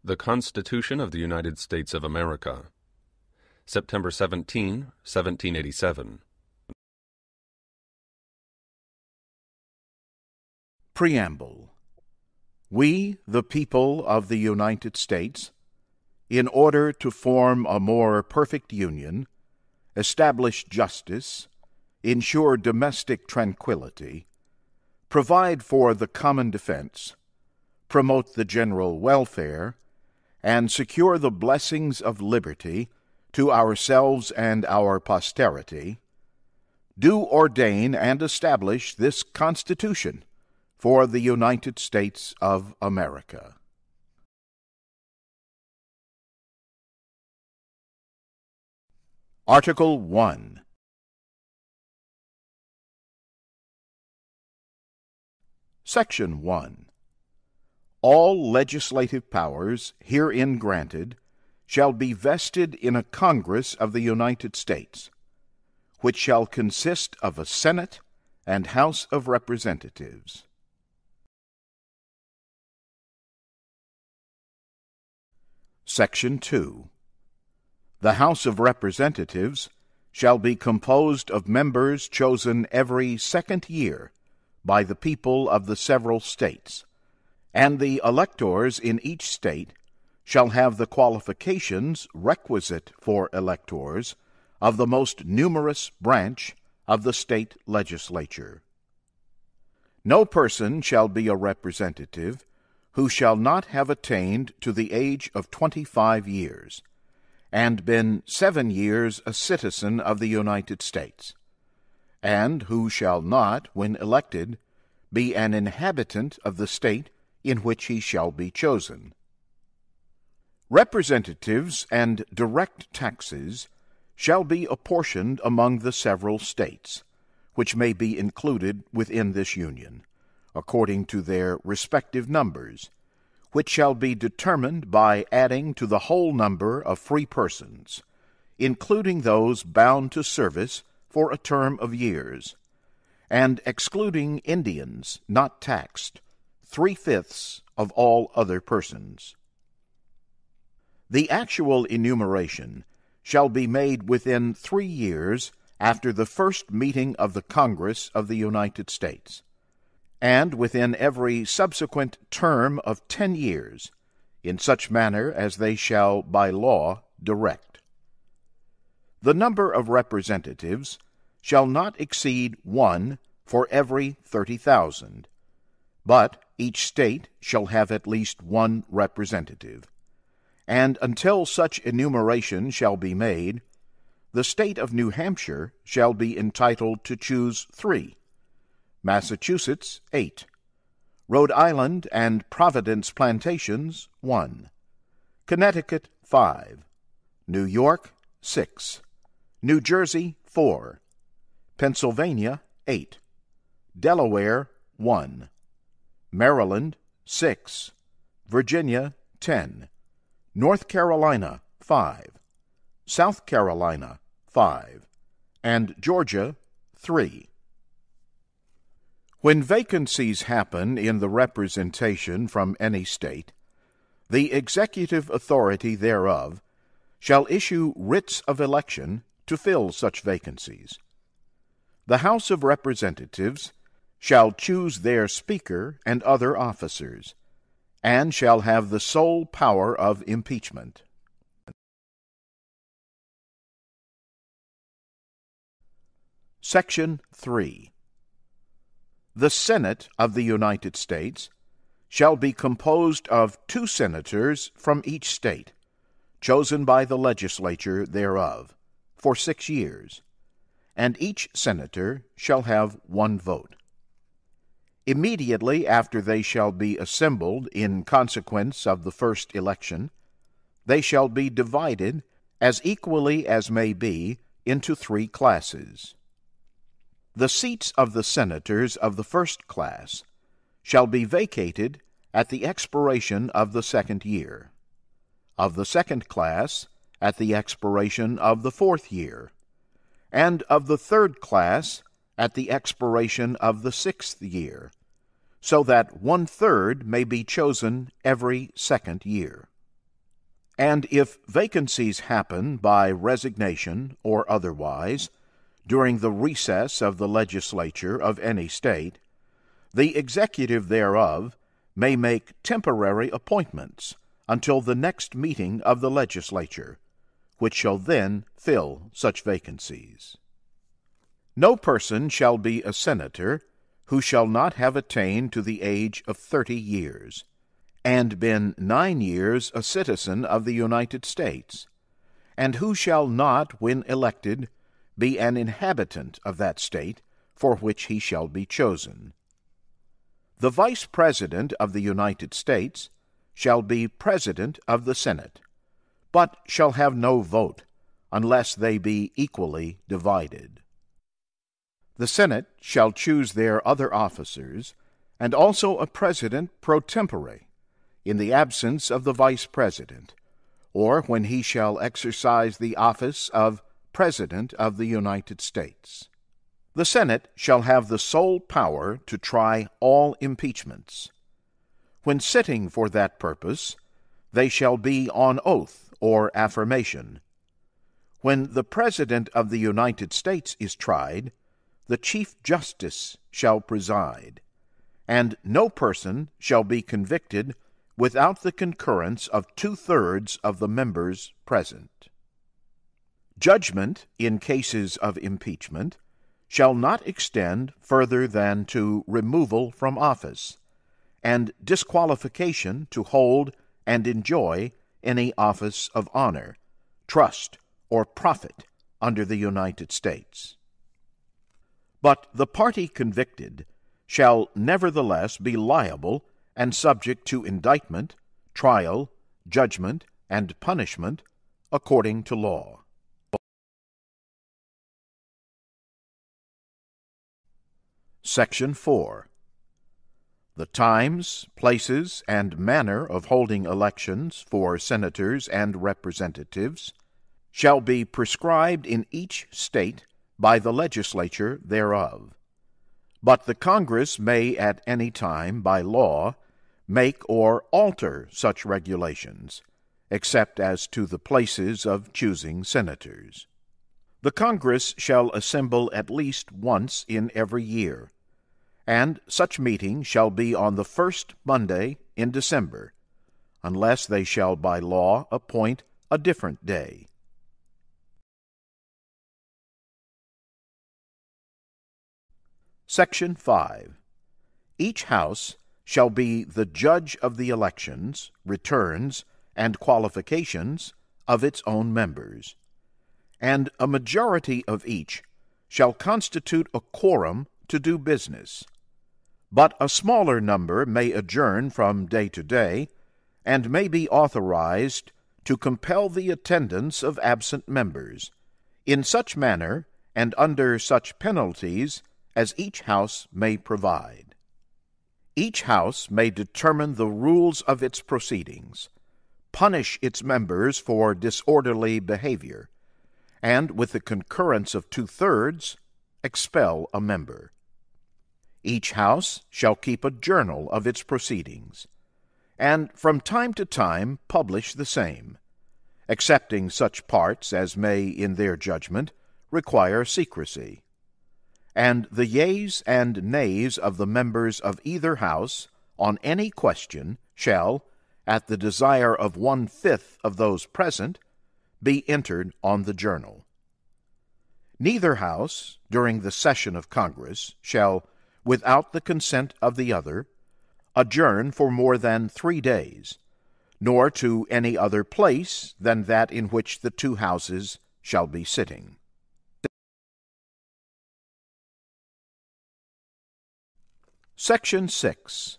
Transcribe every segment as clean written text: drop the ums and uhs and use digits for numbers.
The Constitution of the United States of America, September 17, 1787. Preamble. We, the people of the United States, in order to form a more perfect union, establish justice, ensure domestic tranquility, provide for the common defense, promote the general welfare, and secure the blessings of liberty to ourselves and our posterity, do ordain and establish this Constitution for the United States of America. Article I. Section 1. All legislative powers herein granted shall be vested in a Congress of the United States, which shall consist of a Senate and House of Representatives. Section 2. The House of Representatives shall be composed of members chosen every second year by the people of the several states, and the electors in each state shall have the qualifications requisite for electors of the most numerous branch of the state legislature. No person shall be a representative who shall not have attained to the age of 25 years, and been 7 years a citizen of the United States, and who shall not, when elected, be an inhabitant of the state in which he shall be chosen. Representatives and direct taxes shall be apportioned among the several states, which may be included within this Union, according to their respective numbers, which shall be determined by adding to the whole number of free persons, including those bound to service for a term of years, and excluding Indians not taxed, 3/5 of all other persons. The actual enumeration shall be made within 3 years after the first meeting of the Congress of the United States, and within every subsequent term of 10 years, in such manner as they shall by law direct. The number of representatives shall not exceed 1 for every 30,000, but each state shall have at least 1 representative, and until such enumeration shall be made, the state of New Hampshire shall be entitled to choose 3, Massachusetts 8, Rhode Island and Providence plantations 1, Connecticut 5, New York 6, New Jersey 4, Pennsylvania 8, Delaware 1, Maryland 6, Virginia 10, North Carolina 5, South Carolina 5, and Georgia 3. When vacancies happen in the representation from any state, the executive authority thereof shall issue writs of election to fill such vacancies. The House of Representatives shall choose their Speaker and other officers, and shall have the sole power of impeachment. Section 3. The Senate of the United States shall be composed of 2 senators from each state, chosen by the legislature thereof, for 6 years, and each senator shall have 1 vote. Immediately after they shall be assembled in consequence of the first election, they shall be divided as equally as may be into 3 classes. The seats of the senators of the first class shall be vacated at the expiration of the 2nd year, of the second class at the expiration of the 4th year, and of the 3rd class at the expiration of the 6th year, so that 1/3 may be chosen every 2nd year. And if vacancies happen by resignation or otherwise during the recess of the legislature of any state, the executive thereof may make temporary appointments until the next meeting of the legislature, which shall then fill such vacancies. No person shall be a senator who shall not have attained to the age of 30 years, and been 9 years a citizen of the United States, and who shall not, when elected, be an inhabitant of that state for which he shall be chosen. The Vice President of the United States shall be President of the Senate, but shall have no vote unless they be equally divided. The Senate shall choose their other officers, and also a President pro tempore, in the absence of the Vice President, or when he shall exercise the office of President of the United States. The Senate shall have the sole power to try all impeachments. When sitting for that purpose, they shall be on oath or affirmation. When the President of the United States is tried, the Chief Justice shall preside, and no person shall be convicted without the concurrence of 2/3 of the members present. Judgment in cases of impeachment shall not extend further than to removal from office, and disqualification to hold and enjoy any office of honor, trust, or profit under the United States. But the party convicted shall nevertheless be liable and subject to indictment, trial, judgment, and punishment according to law. Section 4. The times, places, and manner of holding elections for senators and representatives shall be prescribed in each state by the legislature thereof. But the Congress may at any time by law make or alter such regulations, except as to the places of choosing senators. The Congress shall assemble at least once in every year, and such meeting shall be on the first Monday in December, unless they shall by law appoint a different day. Section 5. Each House shall be the judge of the elections, returns, and qualifications of its own members, and a majority of each shall constitute a quorum to do business. But a smaller number may adjourn from day to day, and may be authorized to compel the attendance of absent members, in such manner and under such penalties as each house may provide. Each house may determine the rules of its proceedings, punish its members for disorderly behavior, and, with the concurrence of 2/3, expel a member. Each house shall keep a journal of its proceedings, and from time to time publish the same, excepting such parts as may, in their judgment, require secrecy. And the yeas and nays of the members of either house on any question shall, at the desire of 1/5 of those present, be entered on the journal. Neither house, during the session of Congress, shall, without the consent of the other, adjourn for more than 3 days, nor to any other place than that in which the two houses shall be sitting. Section 6.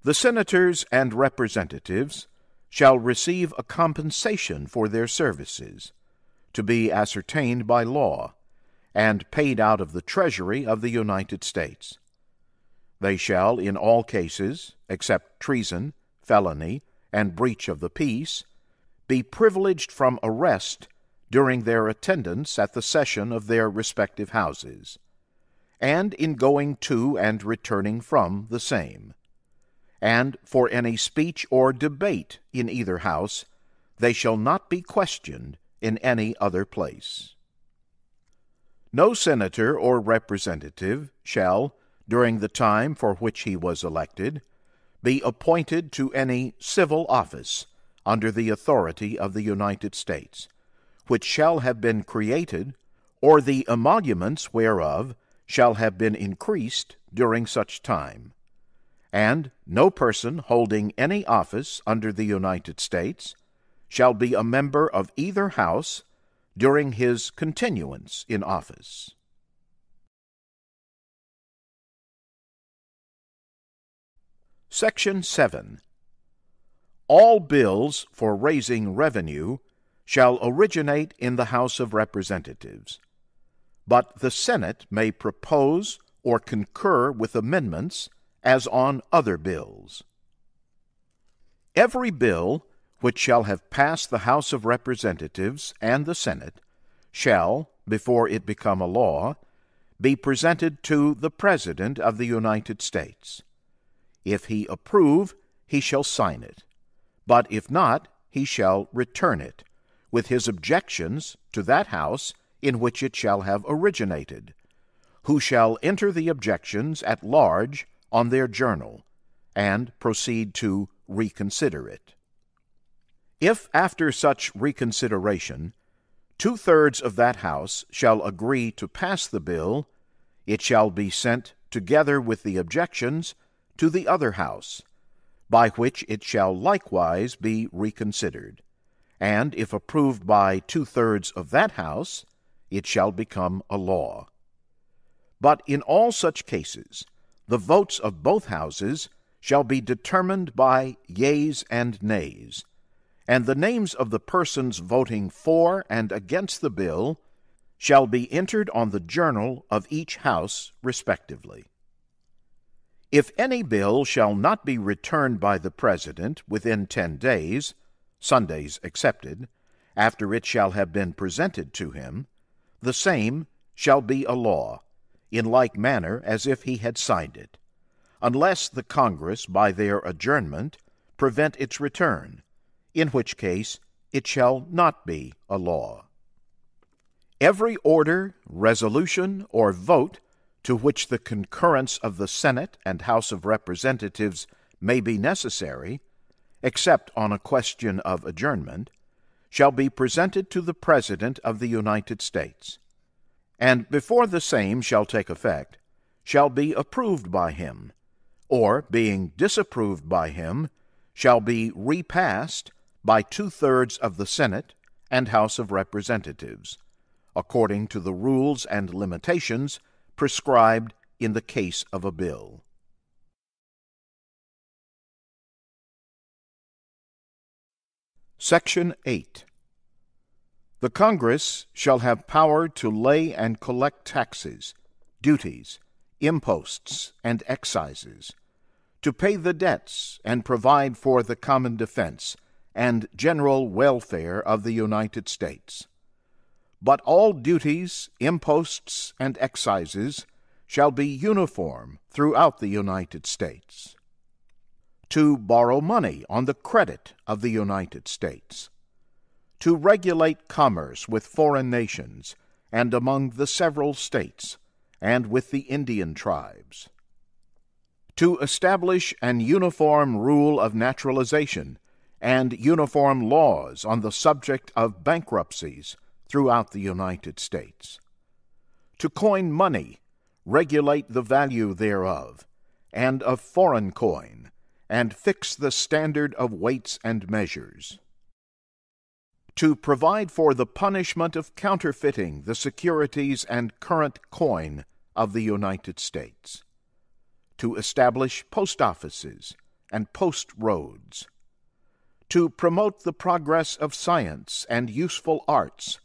The senators and representatives shall receive a compensation for their services, to be ascertained by law, and paid out of the Treasury of the United States. They shall, in all cases, except treason, felony, and breach of the peace, be privileged from arrest during their attendance at the session of their respective houses, and in going to and returning from the same, and for any speech or debate in either house they shall not be questioned in any other place. No senator or representative shall, during the time for which he was elected, be appointed to any civil office under the authority of the United States, which shall have been created, or the emoluments whereof shall have been increased during such time. And no person holding any office under the United States shall be a member of either house during his continuance in office. Section 7. All bills for raising revenue shall originate in the House of Representatives, but the Senate may propose or concur with amendments as on other bills. Every bill which shall have passed the House of Representatives and the Senate shall, before it become a law, be presented to the President of the United States. If he approve, he shall sign it, but if not, he shall return it, with his objections to that House in which it shall have originated, who shall enter the objections at large on their journal, and proceed to reconsider it. If after such reconsideration 2/3 of that House shall agree to pass the bill, it shall be sent together with the objections to the other House, by which it shall likewise be reconsidered, and if approved by 2/3 of that House, it shall become a law. But in all such cases, the votes of both Houses shall be determined by yeas and nays, and the names of the persons voting for and against the bill shall be entered on the journal of each House respectively. If any bill shall not be returned by the President within 10 days, Sundays excepted, after it shall have been presented to him, the same shall be a law, in like manner as if he had signed it, unless the Congress by their adjournment prevent its return, in which case it shall not be a law. Every order, resolution, or vote to which the concurrence of the Senate and House of Representatives may be necessary, except on a question of adjournment, shall be presented to the President of the United States, and before the same shall take effect, shall be approved by him, or, being disapproved by him, shall be repassed by 2/3 of the Senate and House of Representatives, according to the rules and limitations prescribed in the case of a bill. Section 8. The Congress shall have power to lay and collect taxes, duties, imposts, and excises, to pay the debts and provide for the common defense and general welfare of the United States. But all duties, imposts, and excises shall be uniform throughout the United States. To borrow money on the credit of the United States. To regulate commerce with foreign nations and among the several states, and with the Indian tribes. To establish an uniform rule of naturalization and uniform laws on the subject of bankruptcies throughout the United States. To coin money, regulate the value thereof, and of foreign coin, and fix the standard of weights and measures. To provide for the punishment of counterfeiting the securities and current coin of the United States. To establish post offices and post roads. To promote the progress of science and useful arts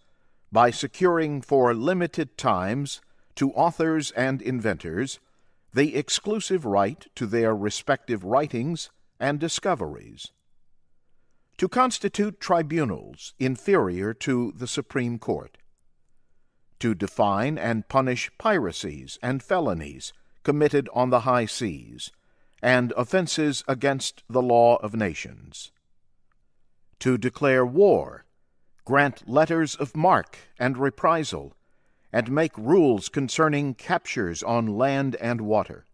by securing for limited times to authors and inventors the exclusive right to their respective writings and discoveries. To constitute tribunals inferior to the Supreme Court. To define and punish piracies and felonies committed on the high seas, and offenses against the law of nations. to declare war, grant letters of marque and reprisal, and make rules concerning captures on land and water,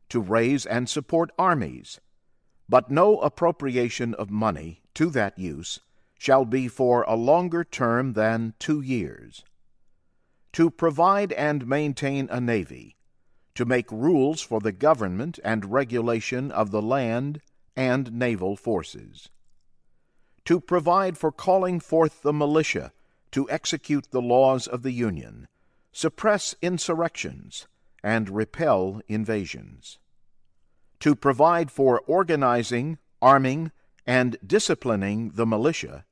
to raise and support armies, but no appropriation of money to that use shall be for a longer term than 2 years, to provide and maintain a navy, to make rules for the government and regulation of the land and naval forces, to provide for calling forth the militia to execute the laws of the Union, suppress insurrections, and repel invasions, to provide for organizing, arming, and disciplining the militia,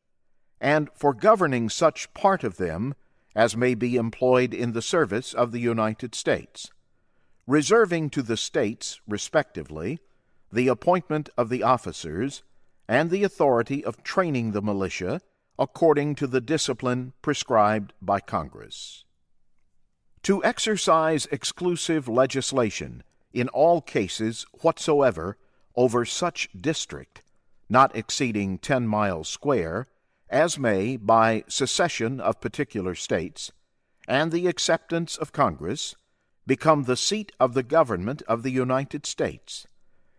and for governing such part of them as may be employed in the service of the United States, reserving to the states, respectively, the appointment of the officers and the authority of training the militia according to the discipline prescribed by Congress. To exercise exclusive legislation in all cases whatsoever over such district, not exceeding 10 miles square, as may, by secession of particular states, and the acceptance of Congress, become the seat of the government of the United States,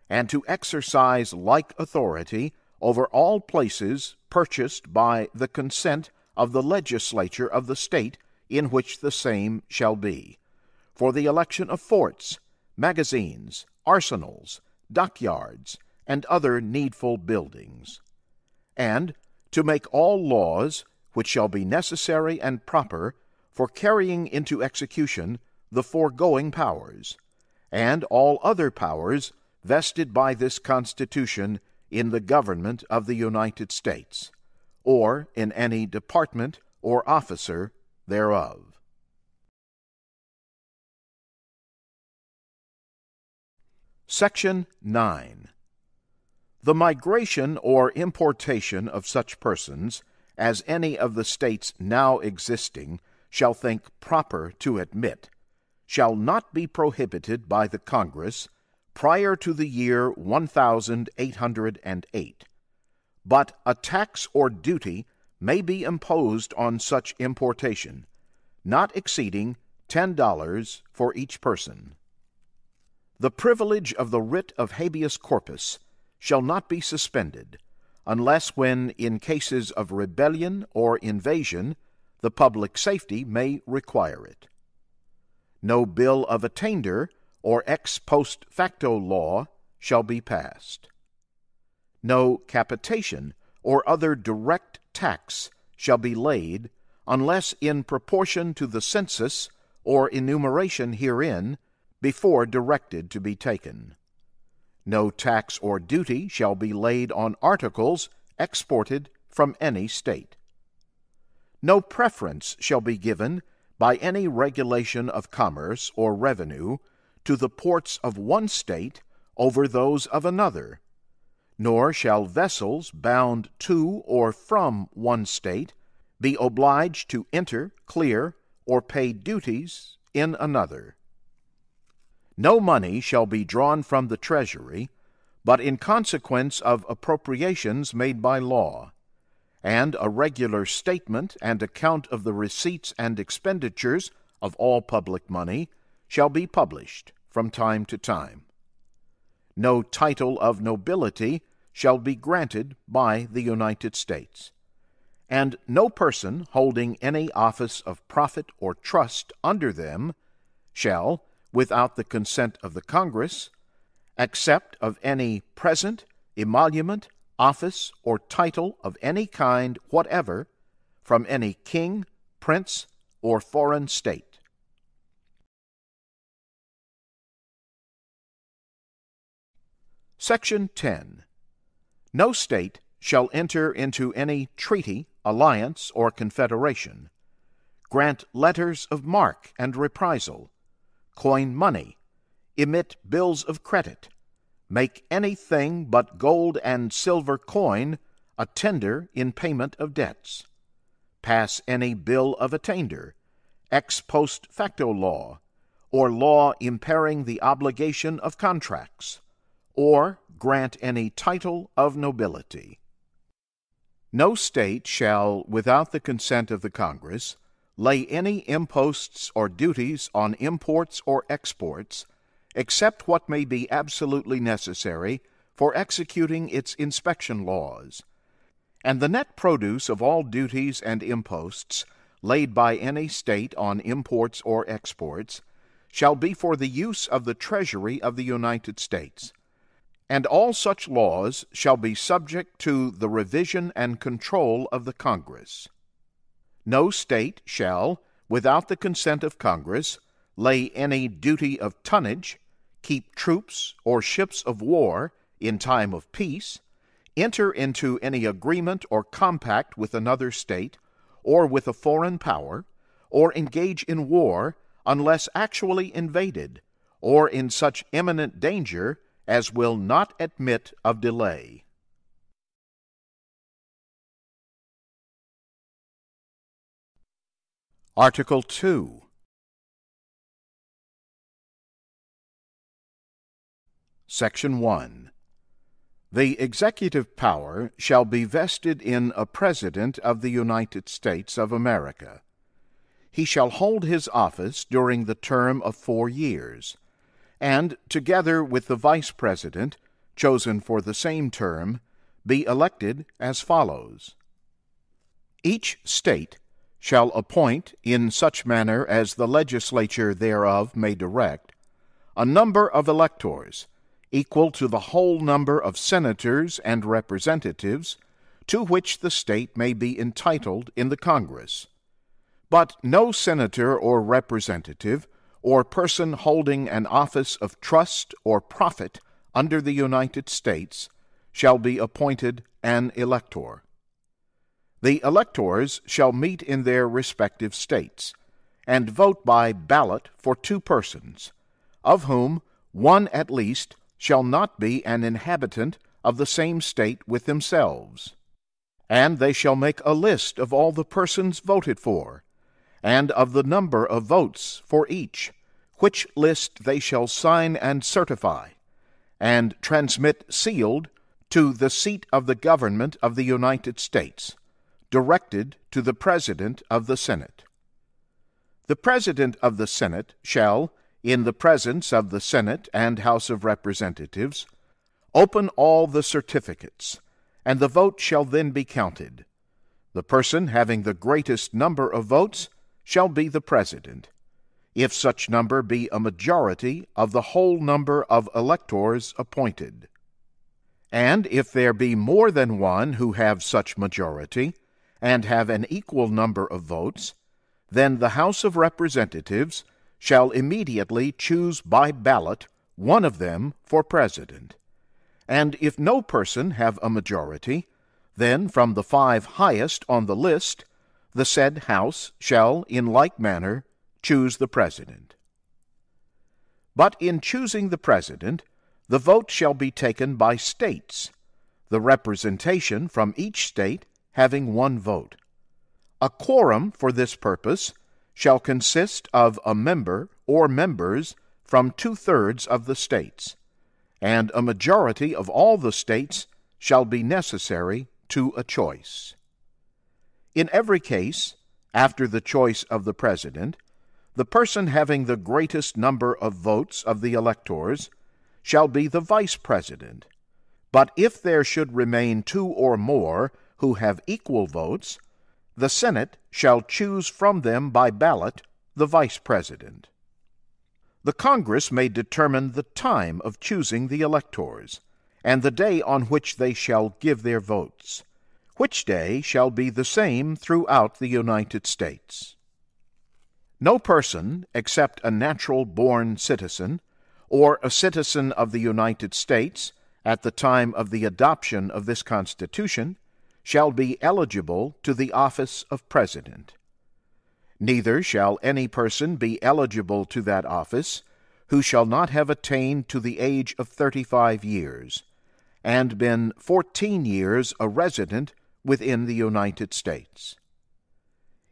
and to exercise like authority over all places purchased by the consent of the legislature of the state in which the same shall be, for the election of forts, magazines, arsenals, dockyards, and other needful buildings, and to make all laws which shall be necessary and proper for carrying into execution the foregoing powers, and all other powers vested by this Constitution in the government of the United States, or in any department or officer thereof. Section 9. The migration or importation of such persons as any of the states now existing shall think proper to admit shall not be prohibited by the Congress prior to the year 1808, but a tax or duty may be imposed on such importation, not exceeding $10 for each person. The privilege of the writ of habeas corpus shall not be suspended, unless when, in cases of rebellion or invasion, the public safety may require it. No bill of attainder or ex post facto law shall be passed. No capitation or other direct tax shall be laid, unless in proportion to the census or enumeration herein before directed to be taken. No tax or duty shall be laid on articles exported from any state. No preference shall be given by any regulation of commerce or revenue to the ports of one state over those of another, nor shall vessels bound to or from one state be obliged to enter, clear, or pay duties in another. No money shall be drawn from the treasury, but in consequence of appropriations made by law, and a regular statement and account of the receipts and expenditures of all public money shall be published from time to time. No title of nobility shall be granted by the United States, and no person holding any office of profit or trust under them shall, without the consent of the Congress, accept of any present, emolument, office, or title of any kind whatever from any king, prince, or foreign state. Section 10. No state shall enter into any treaty, alliance, or confederation, grant letters of marque and reprisal, coin money, emit bills of credit, make anything but gold and silver coin a tender in payment of debts, pass any bill of attainder, ex post facto law, or law impairing the obligation of contracts, or grant any title of nobility. No state shall, without the consent of the Congress, lay any imposts or duties on imports or exports, except what may be absolutely necessary for executing its inspection laws. And the net produce of all duties and imposts laid by any state on imports or exports shall be for the use of the Treasury of the United States. And all such laws shall be subject to the revision and control of the Congress. No state shall, without the consent of Congress, lay any duty of tonnage, keep troops or ships of war in time of peace, enter into any agreement or compact with another state, or with a foreign power, or engage in war unless actually invaded, or in such imminent danger as will not admit of delay. Article II. Section 1. The executive power shall be vested in a President of the United States of America. He shall hold his office during the term of 4 years, and, together with the Vice President, chosen for the same term, be elected as follows. Each state shall appoint, in such manner as the legislature thereof may direct, a number of electors, equal to the whole number of senators and representatives to which the state may be entitled in the Congress. But no senator or representative, or person holding an office of trust or profit under the United States, shall be appointed an elector. The electors shall meet in their respective states, and vote by ballot for 2 persons, of whom one at least shall not be an inhabitant of the same state with themselves. And they shall make a list of all the persons voted for, and of the number of votes for each, which list they shall sign and certify, and transmit sealed to the seat of the government of the United States, directed to the President of the Senate. The President of the Senate shall, in the presence of the Senate and House of Representatives, open all the certificates, and the vote shall then be counted. The person having the greatest number of votes shall be the President, if such number be a majority of the whole number of electors appointed. And if there be more than one who have such majority, and have an equal number of votes, then the House of Representatives shall immediately choose by ballot one of them for President. And if no person have a majority, then from the 5 highest on the list, the said House shall in like manner choose the President. But in choosing the President, the vote shall be taken by states, the representation from each state having 1 vote. A quorum for this purpose shall consist of a member or members from 2/3 of the states, and a majority of all the states shall be necessary to a choice. In every case, after the choice of the President, the person having the greatest number of votes of the electors shall be the Vice President. But if there should remain 2 or more who have equal votes, the Senate shall choose from them by ballot the Vice President. The Congress may determine the time of choosing the electors, and the day on which they shall give their votes, which day shall be the same throughout the United States. No person, except a natural-born citizen, or a citizen of the United States, at the time of the adoption of this Constitution, shall be eligible to the office of President. Neither shall any person be eligible to that office who shall not have attained to the age of 35 years, and been 14 years a resident within the United States.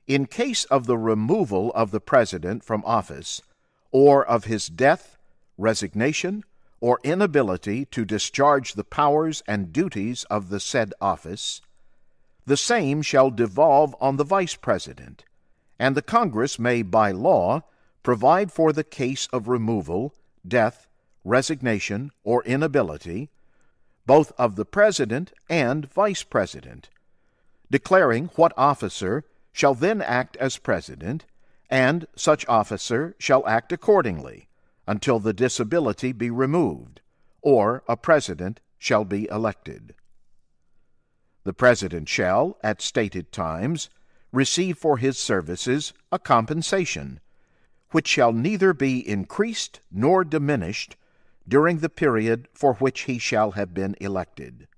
In case of the removal of the President from office, or of his death, resignation, or inability to discharge the powers and duties of the said office, the same shall devolve on the Vice President, and the Congress may by law provide for the case of removal, death, resignation, or inability, both of the President and Vice President, declaring what officer shall then act as President, and such officer shall act accordingly until the disability be removed, or a President shall be elected. The President shall, at stated times, receive for his services a compensation, which shall neither be increased nor diminished during the period for which he shall have been elected.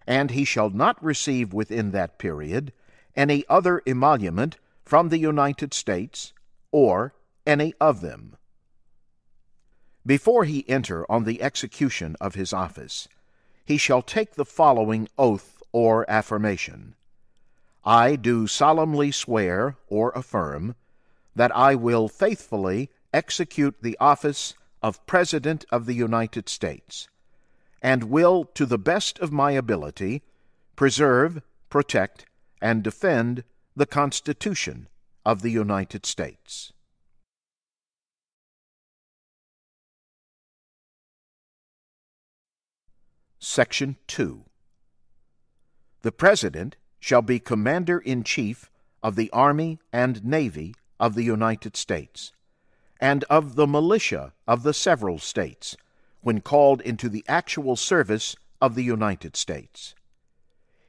And he shall not receive within that period any other emolument from the United States, or any of them. Before he enter on the execution of his office, he shall take the following oath or affirmation: I do solemnly swear or affirm that I will faithfully execute the office of President of the United States, and will, to the best of my ability, preserve, protect, and defend the Constitution of the United States. Section 2. The President shall be Commander-in-Chief of the Army and Navy of the United States, and of the militia of the several states, when called into the actual service of the United States.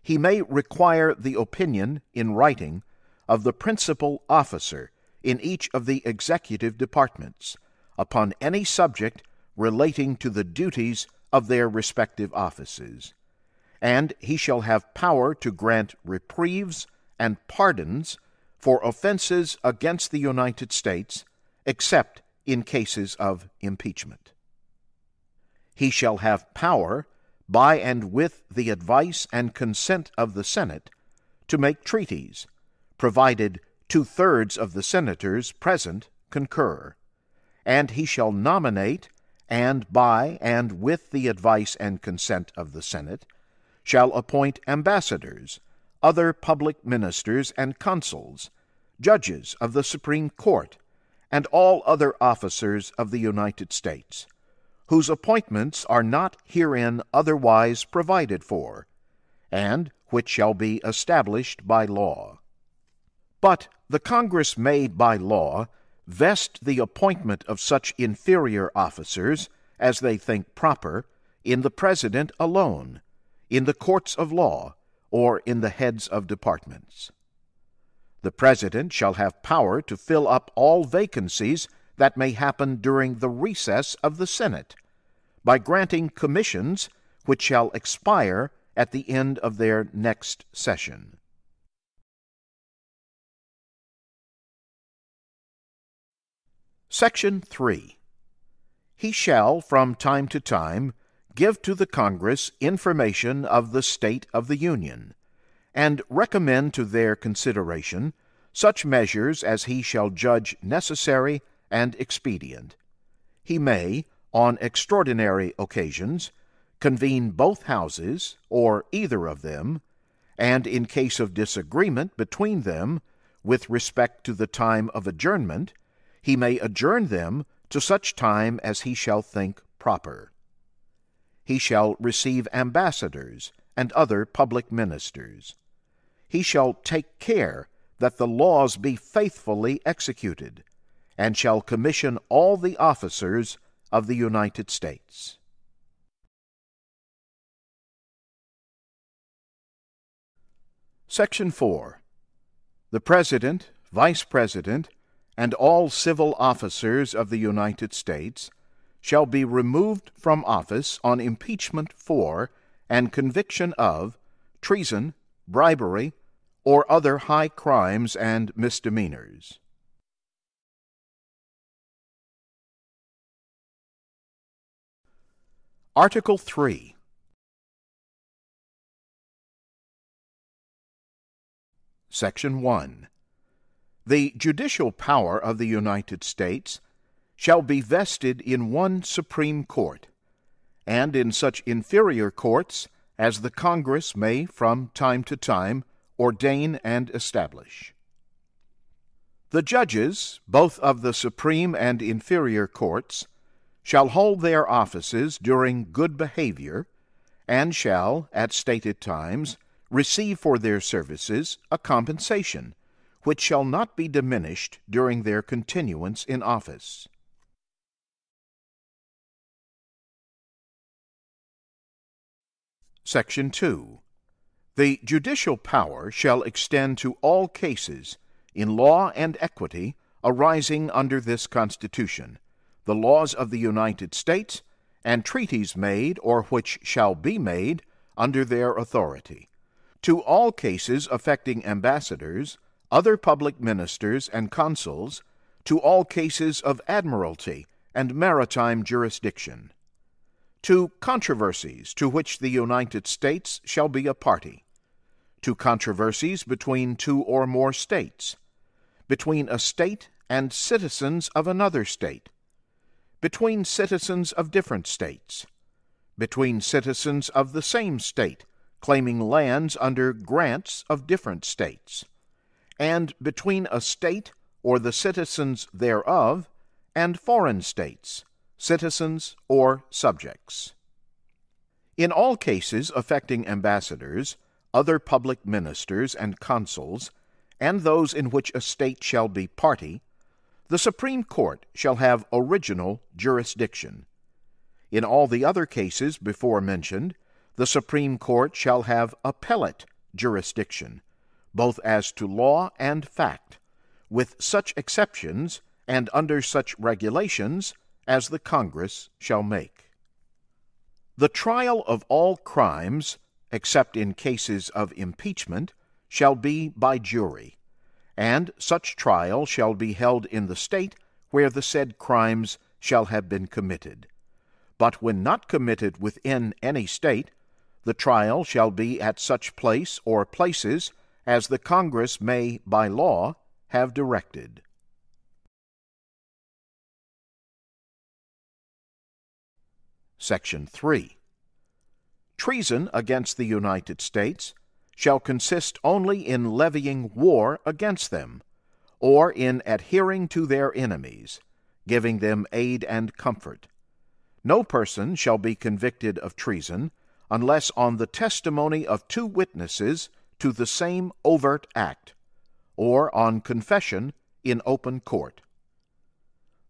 He may require the opinion, in writing, of the principal officer in each of the executive departments, upon any subject relating to the duties of their respective offices, and he shall have power to grant reprieves and pardons for offenses against the United States, except in cases of impeachment. He shall have power, by and with the advice and consent of the Senate, to make treaties, provided 2/3 of the senators present concur, and he shall nominate, and by and with the advice and consent of the Senate, shall appoint ambassadors, other public ministers and consuls, judges of the Supreme Court, and all other officers of the United States, whose appointments are not herein otherwise provided for, and which shall be established by law. But the Congress may by law vest the appointment of such inferior officers as they think proper in the President alone, in the courts of law, or in the heads of departments. The President shall have power to fill up all vacancies that may happen during the recess of the Senate, by granting commissions which shall expire at the end of their next session. Section 3. He shall from time to time give to the Congress information of the state of the Union, and recommend to their consideration such measures as he shall judge necessary and expedient. He may, on extraordinary occasions, convene both houses, or either of them, and in case of disagreement between them with respect to the time of adjournment, he may adjourn them to such time as he shall think proper. He shall receive ambassadors and other public ministers. He shall take care that the laws be faithfully executed, and shall commission all the officers of the United States. Section 4. The President, Vice President, and all civil officers of the United States shall be removed from office on impeachment for and conviction of treason, bribery, or other high crimes and misdemeanors. Article III. Section 1. The judicial power of the United States shall be vested in one Supreme Court, and in such inferior courts as the Congress may from time to time ordain and establish. The judges, both of the Supreme and inferior courts, shall hold their offices during good behavior, and shall, at stated times, receive for their services a compensation, which shall not be diminished during their continuance in office. Section 2. The judicial power shall extend to all cases in law and equity arising under this Constitution, the laws of the United States, and treaties made or which shall be made under their authority, to all cases affecting ambassadors, other public ministers and consuls, to all cases of admiralty and maritime jurisdiction, to controversies to which the United States shall be a party, to controversies between two or more states, between a state and citizens of another state, between citizens of different states, between citizens of the same state claiming lands under grants of different states, and between a state or the citizens thereof and foreign states, citizens or subjects. In all cases affecting ambassadors, other public ministers and consuls, and those in which a state shall be party, the Supreme Court shall have original jurisdiction. In all the other cases before mentioned, the Supreme Court shall have appellate jurisdiction, both as to law and fact, with such exceptions and under such regulations as the Congress shall make. The trial of all crimes, except in cases of impeachment, shall be by jury, and such trial shall be held in the state where the said crimes shall have been committed. But when not committed within any state, the trial shall be at such place or places as the Congress may, by law, have directed. Section 3. Treason against the United States shall consist only in levying war against them, or in adhering to their enemies, giving them aid and comfort. No person shall be convicted of treason unless on the testimony of two witnesses to the same overt act, or on confession in open court.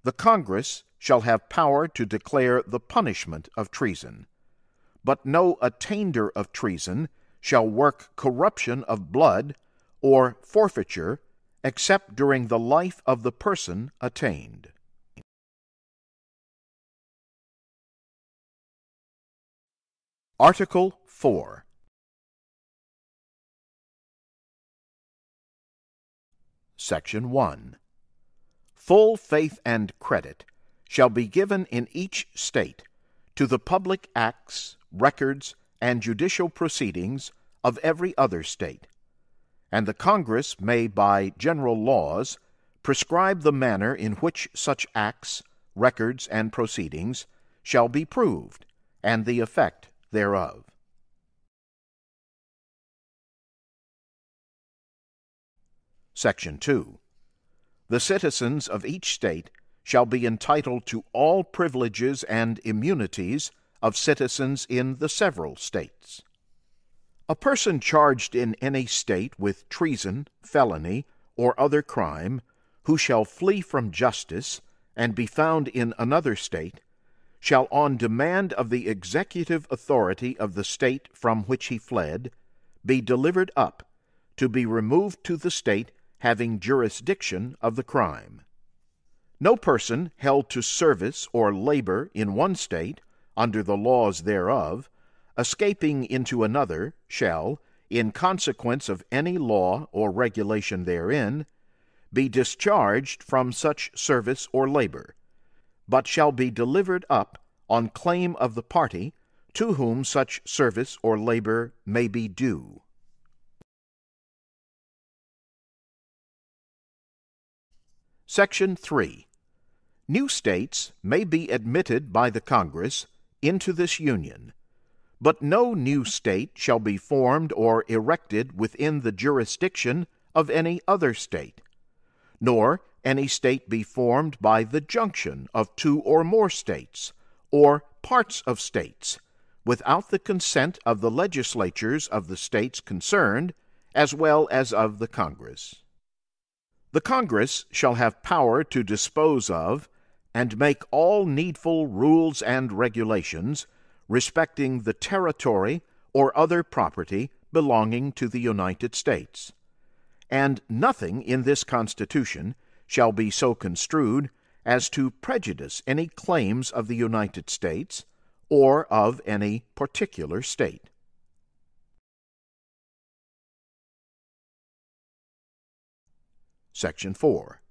The Congress shall have power to declare the punishment of treason, but no attainder of treason shall work corruption of blood or forfeiture except during the life of the person attainted. Article 4. Section 1. Full faith and credit shall be given in each state to the public acts, records, and judicial proceedings of every other state, and the Congress may by general laws prescribe the manner in which such acts, records, and proceedings shall be proved, and the effect thereof. Section 2. The citizens of each state shall be entitled to all privileges and immunities of citizens in the several states. A person charged in any state with treason, felony, or other crime, who shall flee from justice and be found in another state, shall on demand of the executive authority of the state from which he fled, be delivered up, to be removed to the state having jurisdiction of the crime. No person held to service or labor in one state, under the laws thereof, escaping into another, shall, in consequence of any law or regulation therein, be discharged from such service or labor, but shall be delivered up on claim of the party to whom such service or labor may be due. Section 3. New states may be admitted by the Congress into this Union, But no new state shall be formed or erected within the jurisdiction of any other state, nor any state be formed by the junction of two or more states, or parts of states, without the consent of the legislatures of the states concerned, as well as of the Congress. The Congress shall have power to dispose of and make all needful rules and regulations respecting the territory or other property belonging to the United States. And nothing in this Constitution shall be so construed as to prejudice any claims of the United States or of any particular state. Section 4.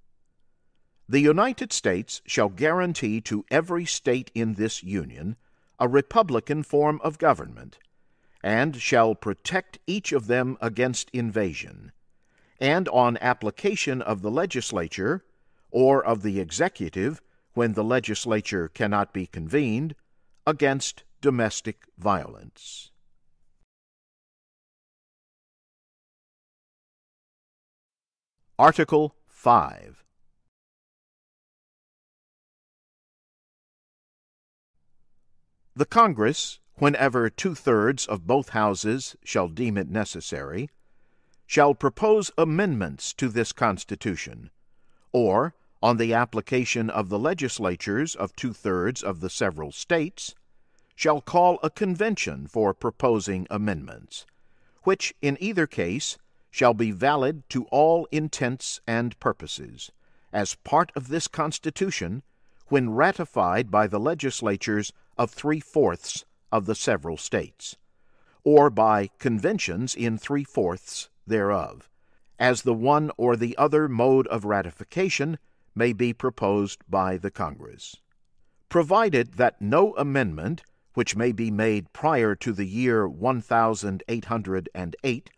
The United States shall guarantee to every state in this Union a republican form of government, and shall protect each of them against invasion, and on application of the legislature, or of the executive, when the legislature cannot be convened, against domestic violence. Article I. The Congress, whenever 2/3 of both houses shall deem it necessary, shall propose amendments to this Constitution, or, on the application of the legislatures of 2/3 of the several states, shall call a convention for proposing amendments, which in either case shall be valid to all intents and purposes, as part of this Constitution, when ratified by the legislatures of 3/4 of the several states, or by conventions in 3/4 thereof, as the one or the other mode of ratification may be proposed by the Congress. Provided that no amendment, which may be made prior to the year 1808,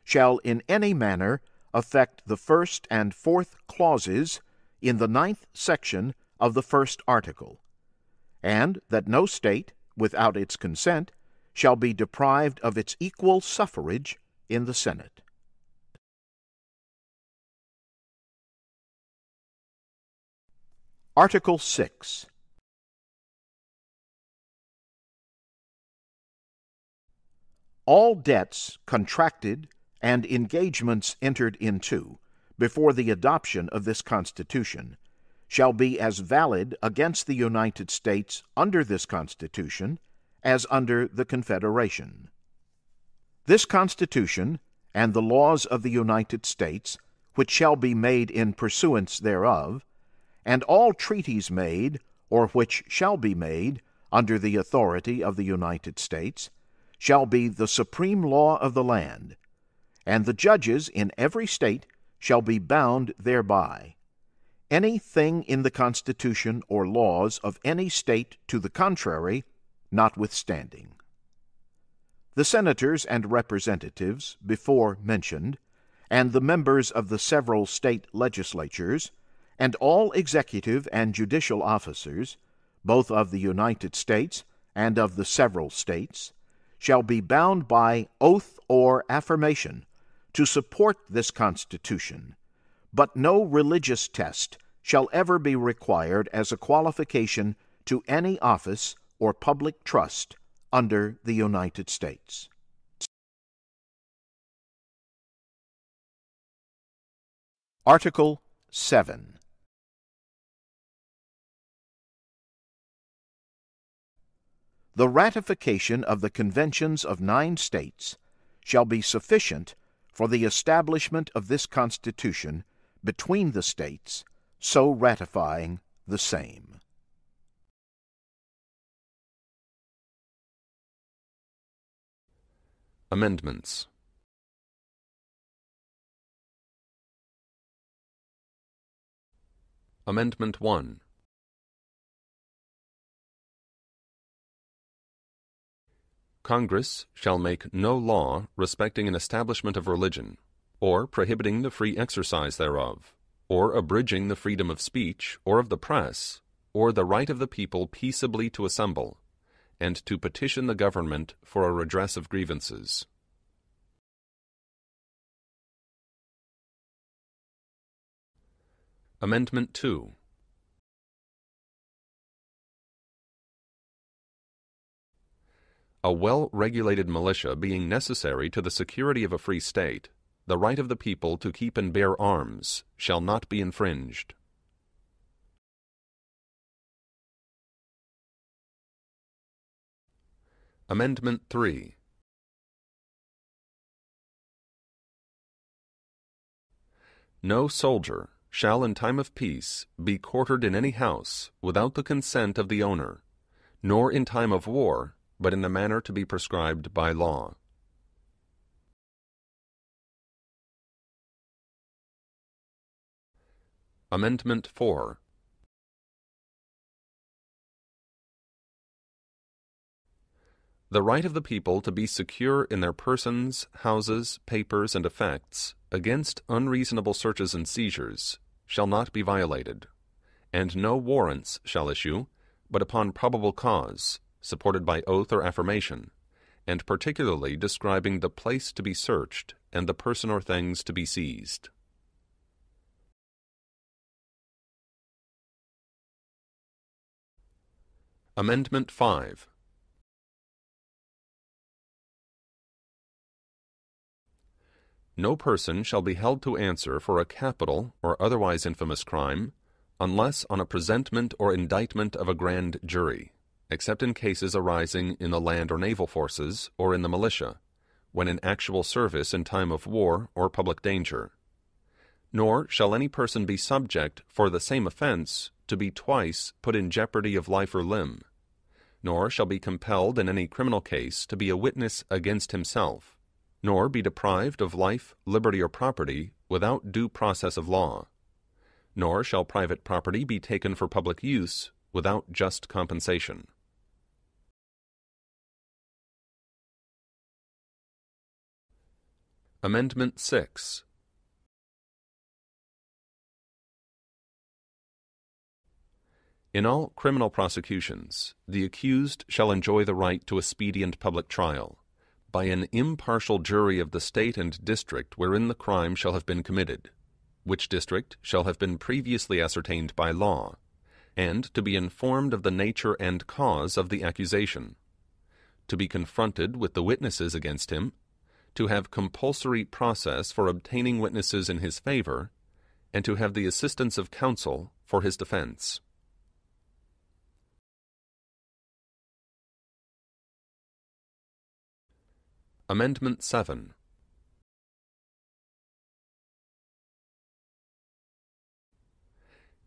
shall in any manner affect the first and fourth clauses in the 9th section of the first article, and that no state, without its consent, shall be deprived of its equal suffrage in the Senate. Article 6. All debts contracted and engagements entered into before the adoption of this Constitution shall be as valid against the United States under this Constitution as under the Confederation. This Constitution and the laws of the United States, which shall be made in pursuance thereof, and all treaties made, or which shall be made, under the authority of the United States, shall be the supreme law of the land, and the judges in every state shall be bound thereby. Any thing in the Constitution or laws of any state to the contrary, notwithstanding. The senators and representatives before mentioned, and the members of the several state legislatures, and all executive and judicial officers, both of the United States and of the several states, shall be bound by oath or affirmation to support this Constitution, but no religious test shall ever be required as a qualification to any office or public trust under the United States. Article 7. The ratification of the conventions of 9 states shall be sufficient for the establishment of this Constitution between the states, so ratifying the same. Amendments. Amendment 1. Congress shall make no law respecting an establishment of religion, or prohibiting the free exercise thereof, or abridging the freedom of speech or of the press, or the right of the people peaceably to assemble, and to petition the government for a redress of grievances. Amendment 2. A well-regulated militia being necessary to the security of a free state, the right of the people to keep and bear arms shall not be infringed. Amendment 3. No soldier shall in time of peace be quartered in any house without the consent of the owner, nor in time of war, but in the manner to be prescribed by law. Amendment 4. The right of the people to be secure in their persons, houses, papers, and effects against unreasonable searches and seizures shall not be violated, and no warrants shall issue but upon probable cause, supported by oath or affirmation, and particularly describing the place to be searched and the person or things to be seized. Amendment 5. No person shall be held to answer for a capital or otherwise infamous crime, unless on a presentment or indictment of a grand jury, except in cases arising in the land or naval forces or in the militia, when in actual service in time of war or public danger. Nor shall any person be subject for the same offense to be twice put in jeopardy of life or limb, nor shall be compelled in any criminal case to be a witness against himself, nor be deprived of life, liberty, or property without due process of law, nor shall private property be taken for public use without just compensation. Amendment 6. In all criminal prosecutions, the accused shall enjoy the right to a speedy and public trial, by an impartial jury of the state and district wherein the crime shall have been committed, which district shall have been previously ascertained by law, and to be informed of the nature and cause of the accusation, to be confronted with the witnesses against him, to have compulsory process for obtaining witnesses in his favor, and to have the assistance of counsel for his defense. Amendment 7.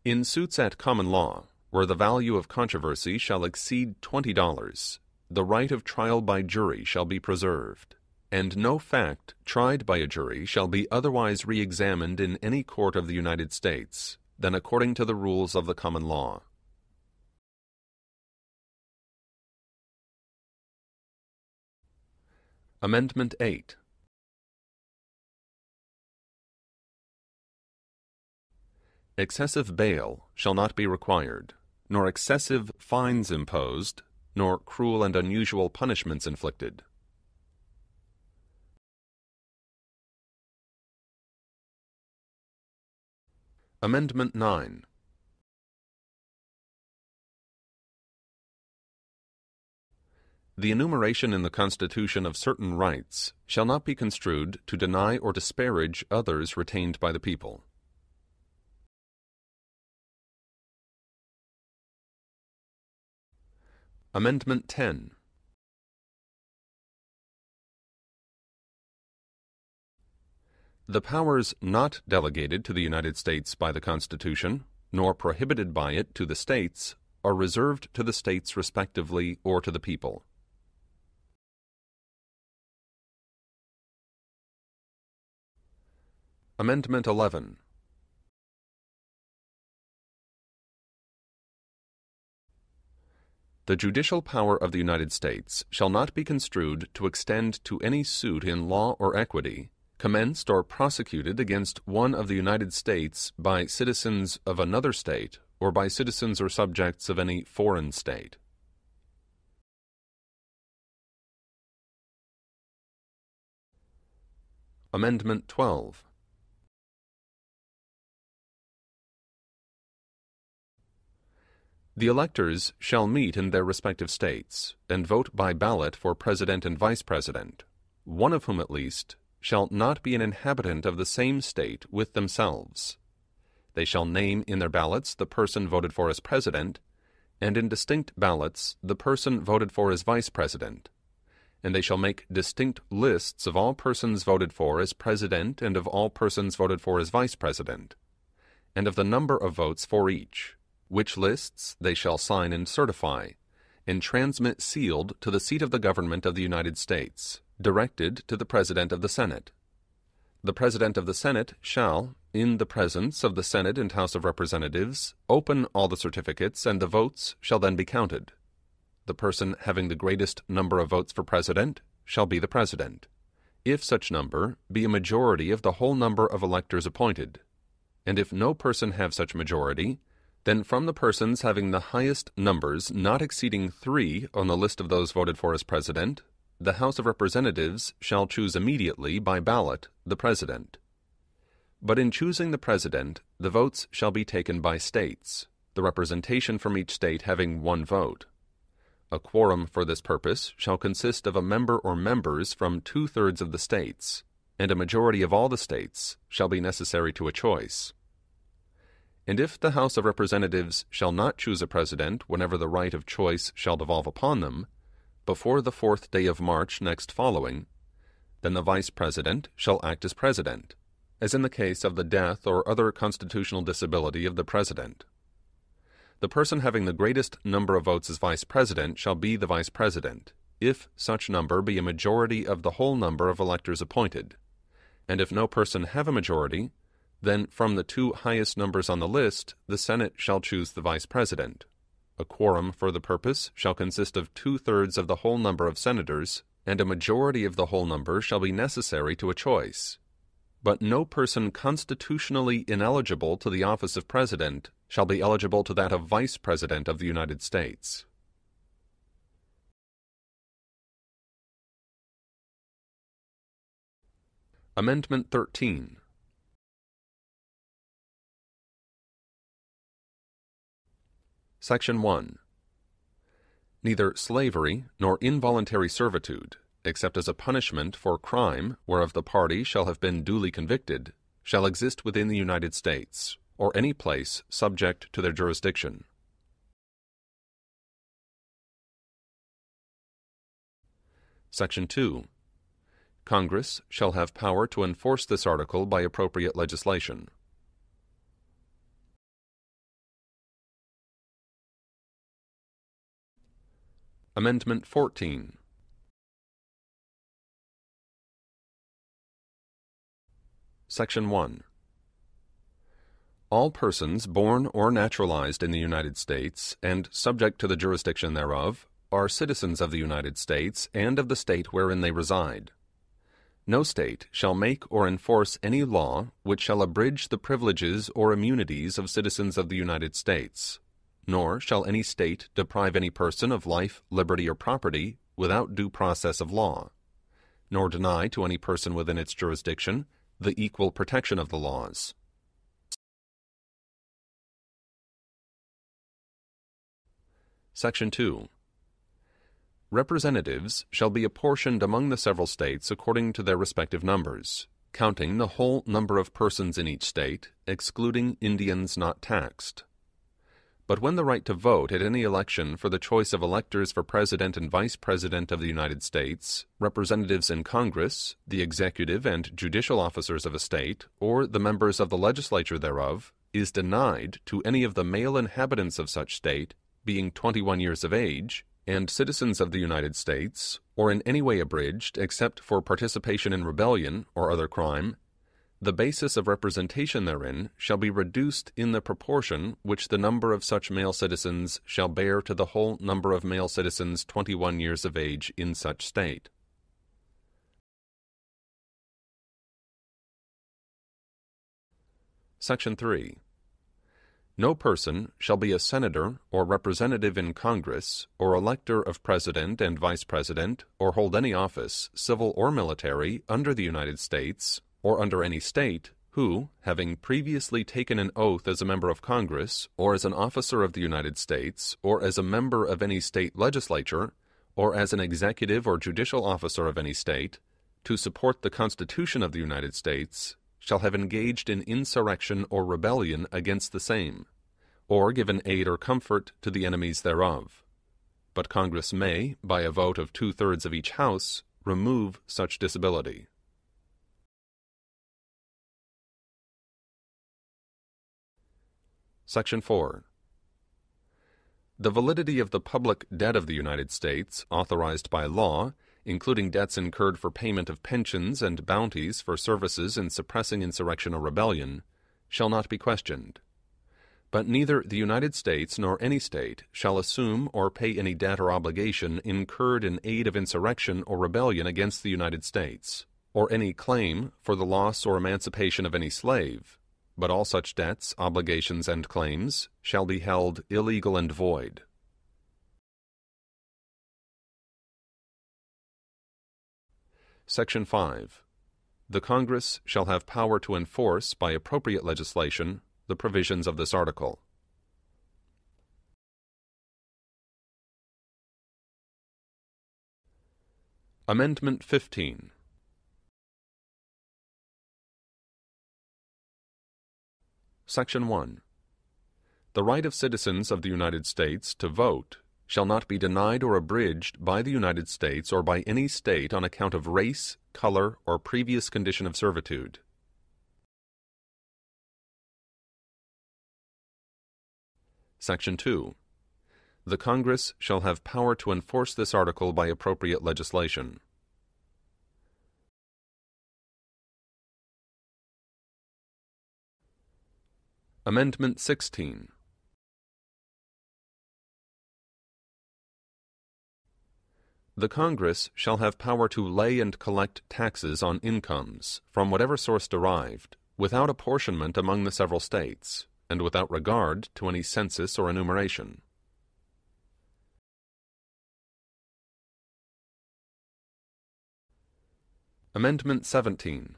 In suits at common law, where the value of controversy shall exceed $20, the right of trial by jury shall be preserved, and no fact tried by a jury shall be otherwise re-examined in any court of the United States than according to the rules of the common law. Amendment 8. Excessive bail shall not be required, nor excessive fines imposed, nor cruel and unusual punishments inflicted. Amendment 9. The enumeration in the Constitution of certain rights shall not be construed to deny or disparage others retained by the people. Amendment 10. The powers not delegated to the United States by the Constitution, nor prohibited by it to the states, are reserved to the states respectively or to the people. Amendment 11. The judicial power of the United States shall not be construed to extend to any suit in law or equity, commenced or prosecuted against one of the United States by citizens of another state or by citizens or subjects of any foreign state. Amendment 12. The electors shall meet in their respective states, and vote by ballot for President and Vice President, one of whom at least shall not be an inhabitant of the same state with themselves. They shall name in their ballots the person voted for as President, and in distinct ballots the person voted for as Vice President, and they shall make distinct lists of all persons voted for as President and of all persons voted for as Vice President, and of the number of votes for each, which lists they shall sign and certify, and transmit sealed to the seat of the government of the United States, directed to the President of the Senate. The President of the Senate shall, in the presence of the Senate and House of Representatives, open all the certificates, and the votes shall then be counted. The person having the greatest number of votes for President shall be the President, if such number be a majority of the whole number of electors appointed, and if no person have such majority, then from the persons having the highest numbers not exceeding 3 on the list of those voted for as President, the House of Representatives shall choose immediately by ballot the President. But in choosing the President, the votes shall be taken by states, the representation from each state having 1 vote. A quorum for this purpose shall consist of a member or members from 2/3 of the states, and a majority of all the states shall be necessary to a choice. And if the House of Representatives shall not choose a President whenever the right of choice shall devolve upon them, before the 4th day of March next following, then the Vice President shall act as President, as in the case of the death or other constitutional disability of the President. The person having the greatest number of votes as Vice President shall be the Vice President, if such number be a majority of the whole number of electors appointed, and if no person have a majority, then from the 2 highest numbers on the list the Senate shall choose the Vice President. A quorum for the purpose shall consist of 2/3 of the whole number of senators, and a majority of the whole number shall be necessary to a choice. But no person constitutionally ineligible to the office of President shall be eligible to that of Vice President of the United States. Amendment 13. Section 1. Neither slavery nor involuntary servitude, except as a punishment for crime whereof the party shall have been duly convicted, shall exist within the United States, or any place subject to their jurisdiction. Section 2. Congress shall have power to enforce this article by appropriate legislation. Amendment 14. Section 1. All persons born or naturalized in the United States and subject to the jurisdiction thereof are citizens of the United States and of the state wherein they reside. No state shall make or enforce any law which shall abridge the privileges or immunities of citizens of the United States, nor shall any state deprive any person of life, liberty, or property without due process of law, nor deny to any person within its jurisdiction the equal protection of the laws. Section 2. Representatives shall be apportioned among the several states according to their respective numbers, counting the whole number of persons in each state, excluding Indians not taxed. But when the right to vote at any election for the choice of electors for President and Vice President of the United States, representatives in Congress, the executive and judicial officers of a state, or the members of the legislature thereof, is denied to any of the male inhabitants of such state, being 21 years of age, and citizens of the United States, or in any way abridged except for participation in rebellion or other crime, the basis of representation therein shall be reduced in the proportion which the number of such male citizens shall bear to the whole number of male citizens 21 years of age in such state. Section 3. No person shall be a senator or representative in Congress, or elector of President and Vice President, or hold any office, civil or military, under the United States, or under any state, who, having previously taken an oath as a member of Congress, or as an officer of the United States, or as a member of any state legislature, or as an executive or judicial officer of any state, to support the Constitution of the United States, shall have engaged in insurrection or rebellion against the same, or given aid or comfort to the enemies thereof. But Congress may, by a vote of 2/3 of each House, remove such disability. Section 4. The validity of the public debt of the United States, authorized by law, including debts incurred for payment of pensions and bounties for services in suppressing insurrection or rebellion, shall not be questioned. But neither the United States nor any state shall assume or pay any debt or obligation incurred in aid of insurrection or rebellion against the United States, or any claim for the loss or emancipation of any slave, but all such debts, obligations, and claims shall be held illegal and void. Section 5. The Congress shall have power to enforce, by appropriate legislation, the provisions of this article. Amendment 15. Section 1. The right of citizens of the United States to vote shall not be denied or abridged by the United States or by any state on account of race, color, or previous condition of servitude. Section 2. The Congress shall have power to enforce this article by appropriate legislation. Amendment 16. The Congress shall have power to lay and collect taxes on incomes, from whatever source derived, without apportionment among the several states, and without regard to any census or enumeration. Amendment 17.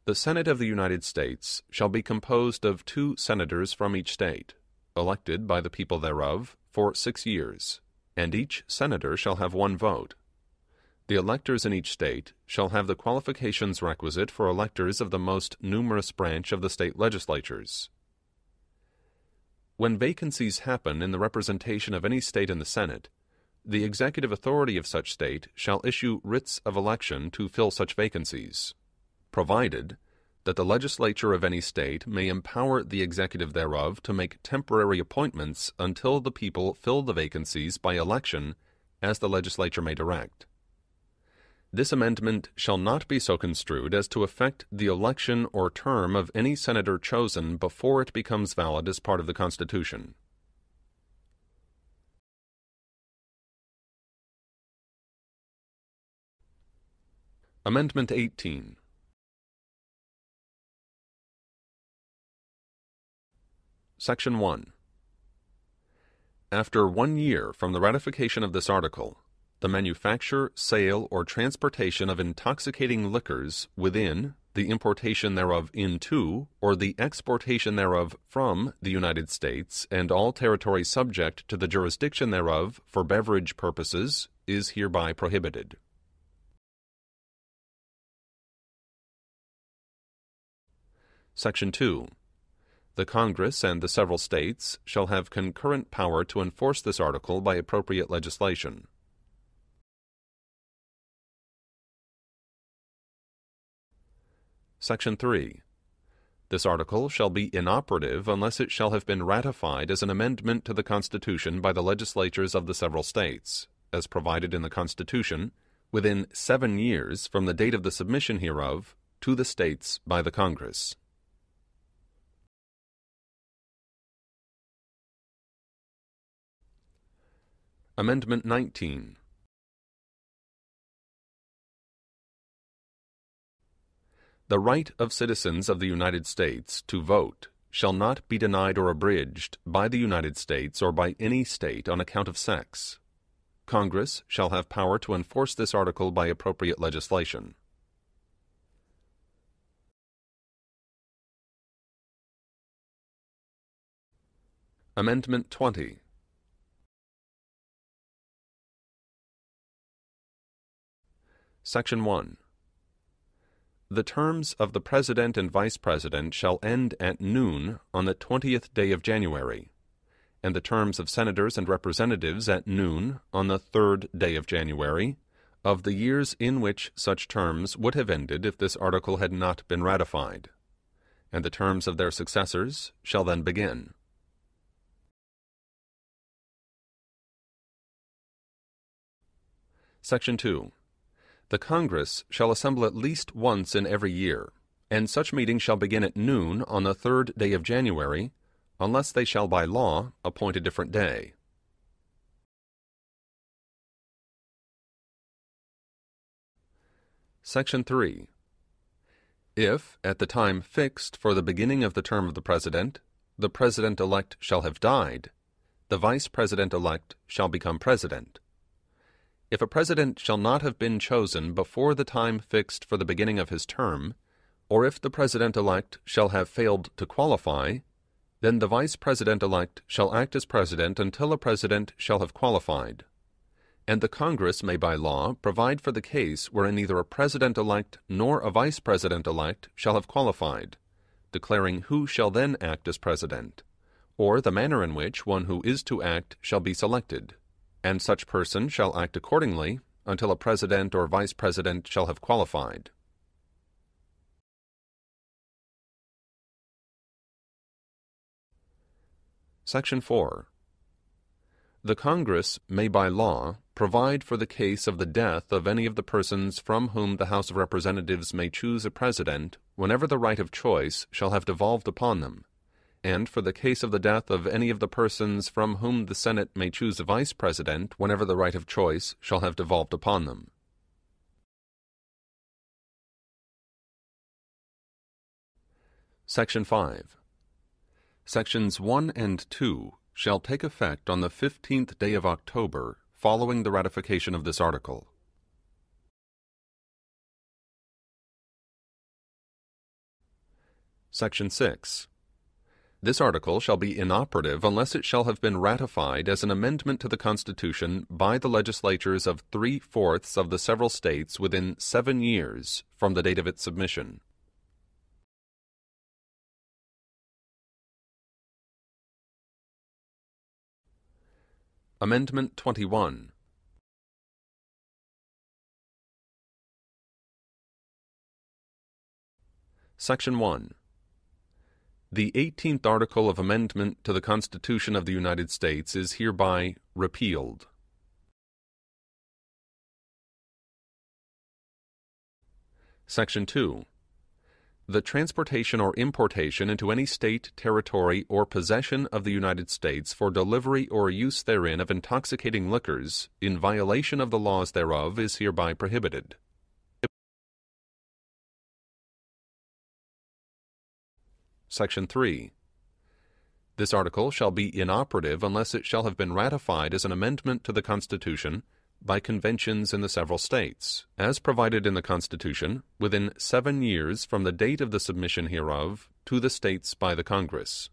The Senate of the United States shall be composed of 2 senators from each state, elected by the people thereof, for 6 years, and each senator shall have 1 vote. The electors in each state shall have the qualifications requisite for electors of the most numerous branch of the state legislatures. When vacancies happen in the representation of any state in the Senate, the executive authority of such state shall issue writs of election to fill such vacancies, provided that the legislature of any state may empower the executive thereof to make temporary appointments until the people fill the vacancies by election as the legislature may direct. This amendment shall not be so construed as to affect the election or term of any senator chosen before it becomes valid as part of the Constitution. Amendment 18. Section 1. After 1 year from the ratification of this article, the manufacture, sale, or transportation of intoxicating liquors within, the importation thereof into, or the exportation thereof from the United States and all territory subject to the jurisdiction thereof for beverage purposes is hereby prohibited. Section 2. The Congress and the several states shall have concurrent power to enforce this article by appropriate legislation. Section 3. This article shall be inoperative unless it shall have been ratified as an amendment to the Constitution by the legislatures of the several states, as provided in the Constitution, within 7 years from the date of the submission hereof to the states by the Congress. Amendment 19. The right of citizens of the United States to vote shall not be denied or abridged by the United States or by any state on account of sex. Congress shall have power to enforce this article by appropriate legislation. Amendment 20. Section 1. The terms of the President and Vice President shall end at noon on the 20th day of January, and the terms of Senators and Representatives at noon on the 3rd day of January, of the years in which such terms would have ended if this article had not been ratified, and the terms of their successors shall then begin. Section 2. The Congress shall assemble at least once in every year, and such meeting shall begin at noon on the 3rd day of January, unless they shall by law appoint a different day. Section 3. If, at the time fixed for the beginning of the term of the President-elect shall have died, the Vice President-elect shall become President. If a President shall not have been chosen before the time fixed for the beginning of his term, or if the President-elect shall have failed to qualify, then the Vice President-elect shall act as President until a President shall have qualified, and the Congress may by law provide for the case wherein neither a President-elect nor a Vice President-elect shall have qualified, declaring who shall then act as President, or the manner in which one who is to act shall be selected, and such person shall act accordingly until a President or Vice President shall have qualified. Section 4. The Congress may by law provide for the case of the death of any of the persons from whom the House of Representatives may choose a President whenever the right of choice shall have devolved upon them, and for the case of the death of any of the persons from whom the Senate may choose a Vice President whenever the right of choice shall have devolved upon them. Section 5. Sections 1 and 2 shall take effect on the 15th day of October following the ratification of this article. Section 6. This article shall be inoperative unless it shall have been ratified as an amendment to the Constitution by the legislatures of 3/4 of the several states within 7 years from the date of its submission. Amendment 21. Section 1. The 18th article of amendment to the Constitution of the United States is hereby repealed. Section 2. The transportation or importation into any state, territory, or possession of the United States for delivery or use therein of intoxicating liquors in violation of the laws thereof is hereby prohibited. Section 3. This article shall be inoperative unless it shall have been ratified as an amendment to the Constitution by conventions in the several states, as provided in the Constitution, within 7 years from the date of the submission hereof to the states by the Congress.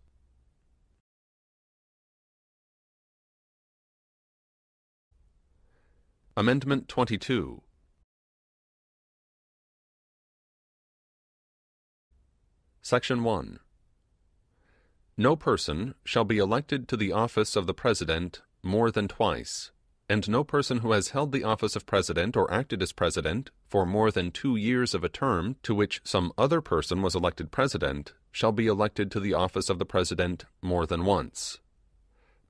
Amendment 22. Section 1. No person shall be elected to the office of the President more than twice, and no person who has held the office of President or acted as President for more than 2 years of a term to which some other person was elected President shall be elected to the office of the President more than once.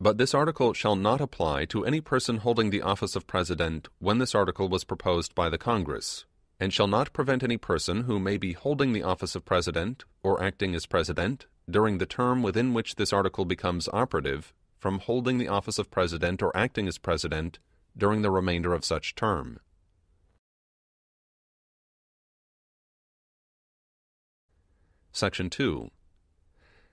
But this article shall not apply to any person holding the office of President when this article was proposed by the Congress, and shall not prevent any person who may be holding the office of President or acting as President during the term within which this article becomes operative from holding the office of President or acting as President during the remainder of such term. Section 2.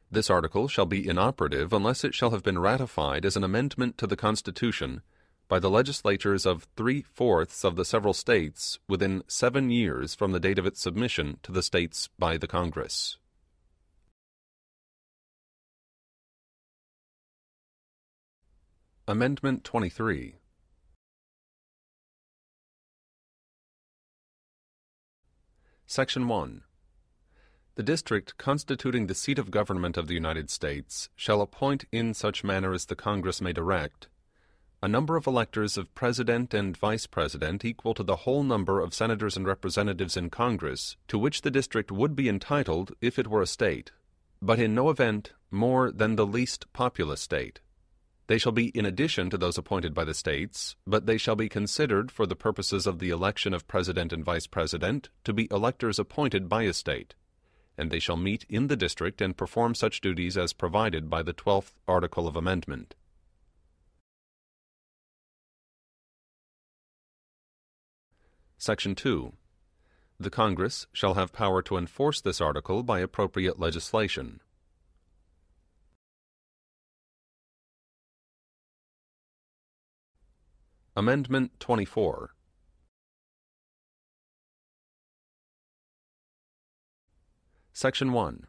This article shall be inoperative unless it shall have been ratified as an amendment to the Constitution by the legislatures of 3/4 of the several states within 7 years from the date of its submission to the states by the Congress. Amendment 23. Section 1. The district constituting the seat of government of the United States shall appoint in such manner as the Congress may direct a number of electors of President and Vice President equal to the whole number of senators and representatives in Congress to which the district would be entitled if it were a state, but in no event more than the least populous state. They shall be in addition to those appointed by the states, but they shall be considered for the purposes of the election of President and Vice President to be electors appointed by a state, and they shall meet in the district and perform such duties as provided by the 12th Article of Amendment. Section 2. The Congress shall have power to enforce this article by appropriate legislation. Amendment 24. Section 1.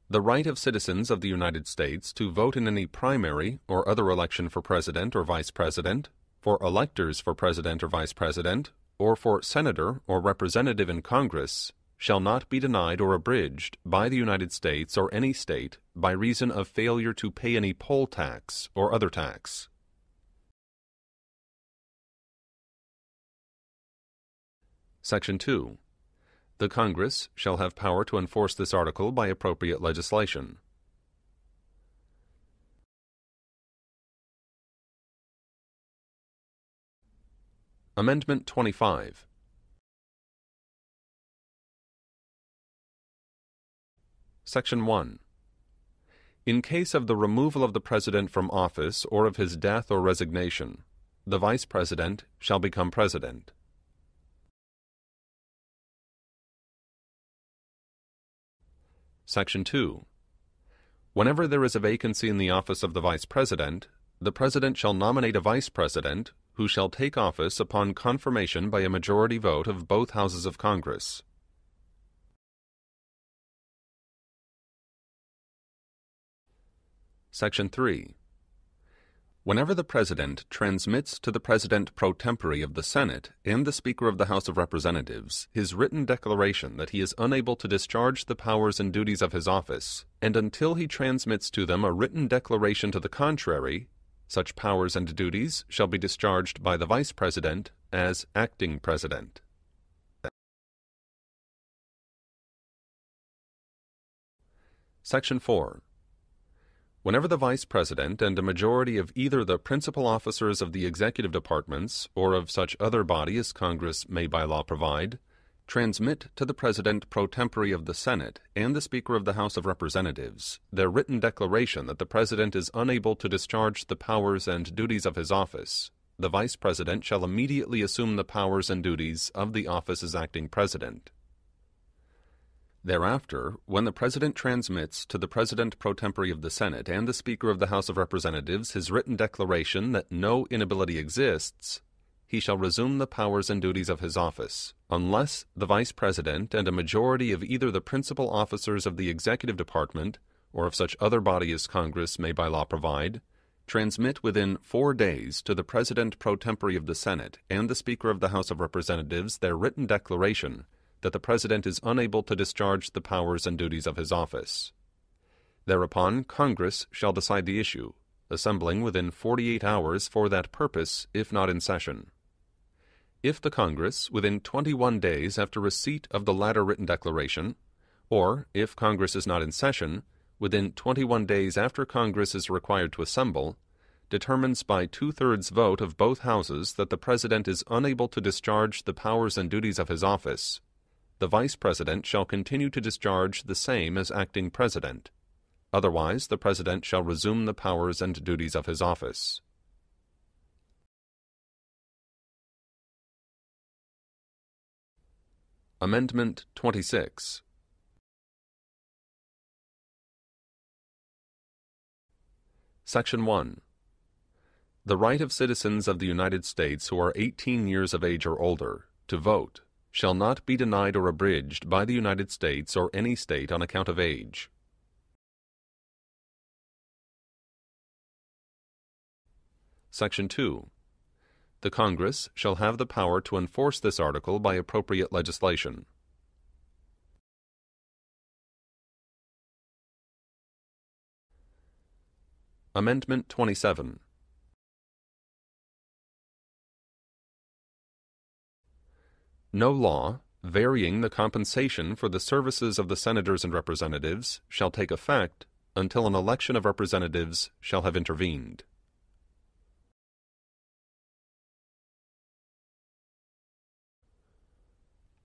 The right of citizens of the United States to vote in any primary or other election for President or Vice President, for electors for President or Vice President, or for Senator or Representative in Congress, shall not be denied or abridged by the United States or any state by reason of failure to pay any poll tax or other tax. Section 2. The Congress shall have power to enforce this article by appropriate legislation. Amendment 25. Section 1. In case of the removal of the President from office or of his death or resignation, the Vice President shall become President. Section 2. Whenever there is a vacancy in the office of the Vice President, the President shall nominate a Vice President who shall take office upon confirmation by a majority vote of both houses of Congress. Section 3. Whenever the President transmits to the President pro tempore of the Senate and the Speaker of the House of Representatives his written declaration that he is unable to discharge the powers and duties of his office, and until he transmits to them a written declaration to the contrary, such powers and duties shall be discharged by the Vice President as acting President. Section 4. Whenever the Vice President and a majority of either the principal officers of the executive departments or of such other body as Congress may by law provide, transmit to the President pro tempore of the Senate and the Speaker of the House of Representatives their written declaration that the President is unable to discharge the powers and duties of his office, the Vice President shall immediately assume the powers and duties of the office as acting President. Thereafter, when the President transmits to the President pro tempore of the Senate and the Speaker of the House of Representatives his written declaration that no inability exists, he shall resume the powers and duties of his office, unless the Vice President and a majority of either the principal officers of the executive department or of such other body as Congress may by law provide, transmit within 4 days to the President pro tempore of the Senate and the Speaker of the House of Representatives their written declaration that the President is unable to discharge the powers and duties of his office. Thereupon Congress shall decide the issue, assembling within 48 hours for that purpose, if not in session. If the Congress, within 21 days after receipt of the latter written declaration, or, if Congress is not in session, within 21 days after Congress is required to assemble, determines by 2/3 vote of both houses that the President is unable to discharge the powers and duties of his office, the Vice President shall continue to discharge the same as acting President. Otherwise, the President shall resume the powers and duties of his office. Amendment 26. Section 1. The right of citizens of the United States who are 18 years of age or older to vote shall not be denied or abridged by the United States or any state on account of age. Section 2. The Congress shall have the power to enforce this article by appropriate legislation. Amendment 27. No law varying the compensation for the services of the senators and representatives shall take effect until an election of representatives shall have intervened.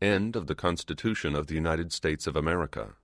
End of the Constitution of the United States of America.